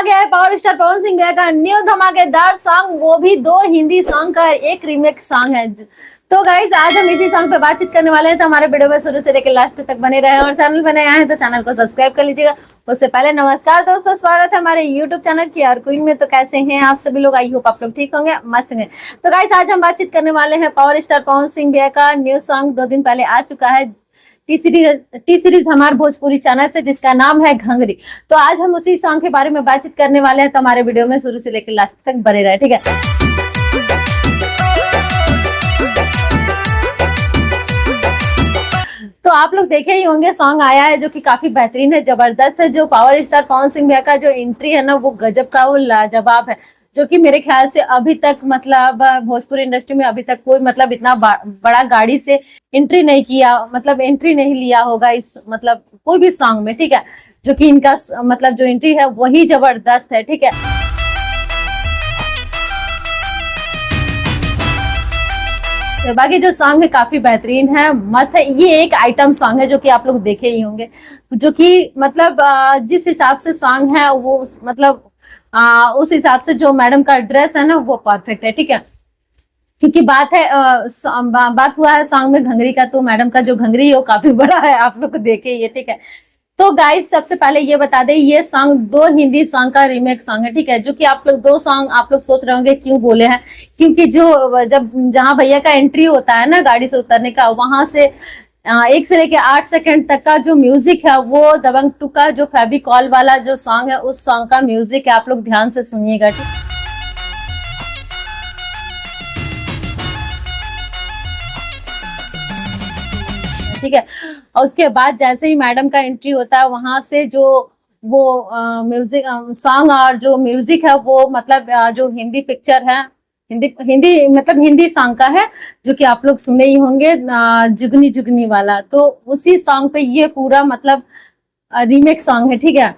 आ गया है power star Pawan Singh भैया का न्यू धमाकेदार सॉन्ग, वो भी 2 हिंदी सॉन्ग का एक रीमेक सॉन्ग है। तो गाइस आज हम इसी सॉन्ग पे बातचीत करने वाले हैं, तो हमारे वीडियो में शुरू से लेकर लास्ट तक बने रहे और चैनल पर नए आए हैं तो चैनल को सब्सक्राइब कर लीजिएगा। उससे पहले नमस्कार दोस्तों, स्वागत है हमारे यूट्यूब चैनल की आर क्वीन में। तो कैसे हैं आप सभी लोग? आई होप आप लोग ठीक होंगे, मस्त होंगे। तो गाइस आज हम बातचीत करने वाले हैं पावर स्टार पवन सिंह भैया का न्यू सॉन्ग 2 दिन पहले आ चुका है टी सीरीज हमारे भोजपुरी चैनल से, जिसका नाम है घंगरी। तो आज हम उसी सॉन्ग के बारे में बातचीत करने वाले हैं, तो हमारे वीडियो में शुरू से लेकर लास्ट तक बने रहे, ठीक है। तो आप लोग देखे ही होंगे सॉन्ग आया है जो कि काफी बेहतरीन है, जबरदस्त है। जो पावर स्टार पवन सिंह भैया का जो एंट्री है ना, वो गजब का, वो लाजवाब है। जो कि मेरे ख्याल से अभी तक मतलब भोजपुरी इंडस्ट्री में अभी तक कोई मतलब इतना बड़ा गाड़ी से एंट्री नहीं किया, मतलब एंट्री नहीं लिया होगा इस मतलब कोई भी सॉन्ग में, ठीक है। जो कि इनका मतलब जो एंट्री है वही जबरदस्त है, ठीक है। तो बाकी जो सॉन्ग है काफी बेहतरीन है, मस्त है। ये एक आइटम सॉन्ग है जो कि आप लोग देखे ही होंगे, जो कि मतलब जिस हिसाब से सॉन्ग है वो मतलब उस हिसाब से जो मैडम का ड्रेस है ना वो परफेक्ट है, ठीक है। क्योंकि बात है बात हुआ है सॉन्ग में घंगरी का, तो मैडम का जो घंगरी है वो काफी बड़ा है, आप लोग को देखे ये, ठीक है। तो गाइस सबसे पहले ये बता दें, ये सॉन्ग 2 हिंदी सॉन्ग का रीमेक सॉन्ग है, ठीक है। जो कि आप लोग 2 सॉन्ग आप लोग सोच रहे होंगे क्यों बोले हैं, क्योंकि जो जहां भैया का एंट्री होता है ना गाड़ी से उतरने का, वहां से 1 से लेके 8 सेकंड तक का जो म्यूजिक है वो दबंग 2 का जो फेविकॉल वाला जो सॉन्ग है उस सॉन्ग का म्यूजिक है। आप लोग ध्यान से सुनिएगा, ठीक है। और उसके बाद जैसे ही मैडम का एंट्री होता है, वहां से जो वो म्यूजिक सॉन्ग और जो म्यूजिक है वो मतलब जो हिंदी पिक्चर है, हिंदी मतलब हिंदी सॉन्ग का है, जो कि आप लोग सुने ही होंगे जुगनी जुगनी वाला। तो उसी सॉन्ग पे ये पूरा मतलब रीमेक सॉन्ग है, ठीक है।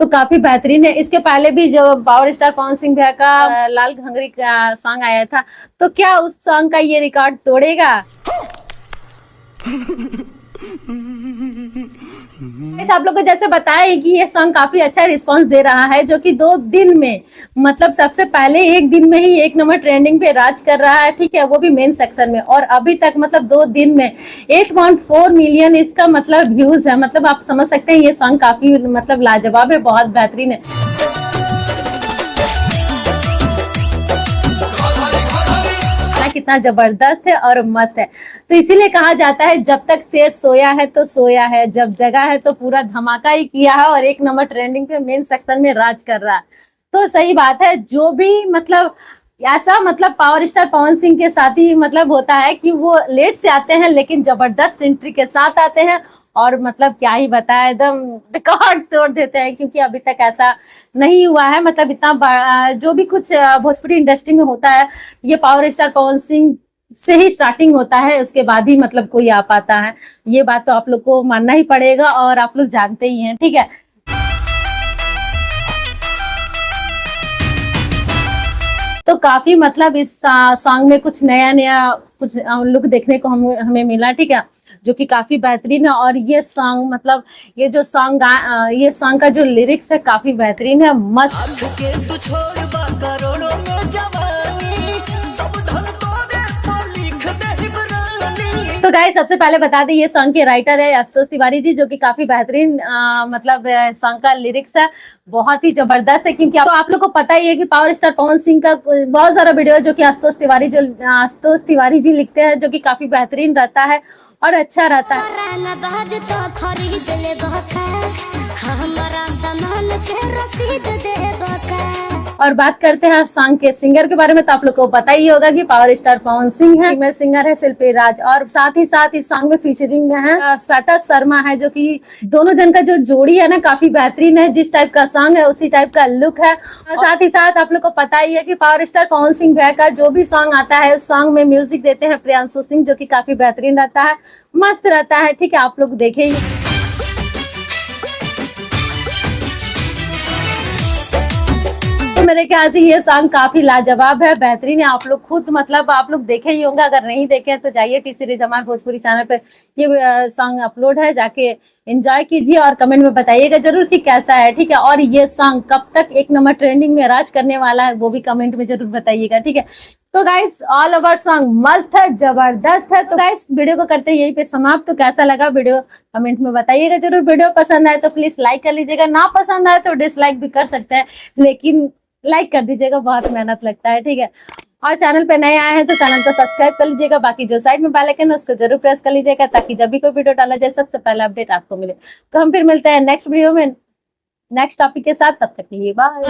तो काफी बेहतरीन है। इसके पहले भी जो पावर स्टार पवन सिंह भैया का लाल घंगरी का सॉन्ग आया था, तो क्या उस सॉन्ग का ये रिकॉर्ड तोड़ेगा? आप लोग को जैसे बताया कि ये सॉन्ग काफी अच्छा रिस्पांस दे रहा है, जो कि 2 दिन में मतलब सबसे पहले 1 दिन में ही 1 नंबर ट्रेंडिंग पे राज कर रहा है, ठीक है। वो भी मेन सेक्शन में, और अभी तक मतलब 2 दिन में 8.4 मिलियन इसका मतलब व्यूज है। मतलब आप समझ सकते हैं ये सॉन्ग काफी मतलब लाजवाब है, बहुत बेहतरीन है। कितना जबरदस्त है और मस्त है। तो इसीलिए कहा जाता है जब तक शेर सोया है तो सोया है, जब जगा है तो पूरा धमाका ही किया है और 1 नंबर ट्रेंडिंग पे मेन सेक्शन में राज कर रहा है। तो सही बात है, जो भी मतलब ऐसा मतलब पावर स्टार पवन सिंह के साथ ही मतलब होता है कि वो लेट से आते हैं लेकिन जबरदस्त एंट्री के साथ आते हैं, और मतलब क्या ही बताए, एकदम रिकॉर्ड तोड़ देते हैं। क्योंकि अभी तक ऐसा नहीं हुआ है, मतलब इतना बड़ा जो भी कुछ भोजपुरी इंडस्ट्री में होता है ये पावर स्टार पवन सिंह से ही स्टार्टिंग होता है, उसके बाद ही मतलब कोई आ पाता है। ये बात तो आप लोग को मानना ही पड़ेगा और आप लोग जानते ही हैं, ठीक है। तो काफी मतलब इस सॉन्ग में कुछ नया कुछ लुक देखने को हमें मिला, ठीक है। जो कि काफी बेहतरीन है। और ये सॉन्ग मतलब ये सॉन्ग का जो लिरिक्स है काफी बेहतरीन है, मस्त। तो गाइस सबसे पहले बता दें ये सॉन्ग के राइटर है आशुतोष तिवारी जी, जो कि काफी बेहतरीन मतलब सॉन्ग का लिरिक्स है, बहुत ही जबरदस्त है। क्योंकि तो आप लोग को पता ही है कि पावर स्टार पवन सिंह का बहुत सारा वीडियो है जो कि आशुतोष तिवारी जी लिखते हैं, जो कि काफी बेहतरीन रहता है और अच्छा रहता है। और बात करते हैं सॉन्ग के सिंगर के बारे में, तो आप लोग को पता ही होगा कि पावर स्टार पवन सिंह है, फीमेल सिंगर है शिल्पी राज, और साथ ही साथ इस सॉन्ग में फीचरिंग में है श्वेता शर्मा है, जो कि दोनों जन का जो जोड़ी है ना काफी बेहतरीन है। जिस टाइप का सॉन्ग है उसी टाइप का लुक है। और साथ ही साथ आप लोग को पता ही है कि पावर स्टार पवन सिंह भैया का जो भी सॉन्ग आता है उस सॉन्ग में म्यूजिक देते हैं प्रियांशु सिंह, जो कि काफी बेहतरीन रहता है, मस्त रहता है, ठीक है। आप लोग देखे ही मेरे ख्याल से ये सॉन्ग काफी लाजवाब है, बेहतरीन है। आप लोग खुद मतलब आप लोग देखे ही होंगे, अगर नहीं देखे तो जाइए टी सीरीज हमारे भोजपुरी चैनल पे ये सॉन्ग अपलोड है, जाके एंजॉय कीजिए और कमेंट में बताइएगा जरूर कि कैसा है, ठीक है। और ये सॉन्ग कब तक 1 नंबर ट्रेंडिंग में राज करने वाला है वो भी कमेंट में जरूर बताइएगा, ठीक है। तो गाइस ऑल ओवर सॉन्ग मस्त है, जबरदस्त है। तो गाइस वीडियो को करते हैं यहीं पे समाप्त। तो कैसा लगा वीडियो कमेंट में बताइएगा जरूर। वीडियो पसंद आए तो प्लीज लाइक कर लीजिएगा, ना पसंद आए तो डिसलाइक भी कर सकते हैं, लेकिन लाइक कर दीजिएगा, बहुत मेहनत लगता है, ठीक है। और चैनल पे नए आए हैं तो चैनल को सब्सक्राइब कर लीजिएगा। बाकी जो साइड में बेल आइकन है उसको जरूर प्रेस कर लीजिएगा, ताकि जब भी कोई वीडियो डाला जाए सबसे पहले अपडेट आपको मिले। तो हम फिर मिलते हैं नेक्स्ट वीडियो में नेक्स्ट टॉपिक के साथ, तब तक के लिए बाय।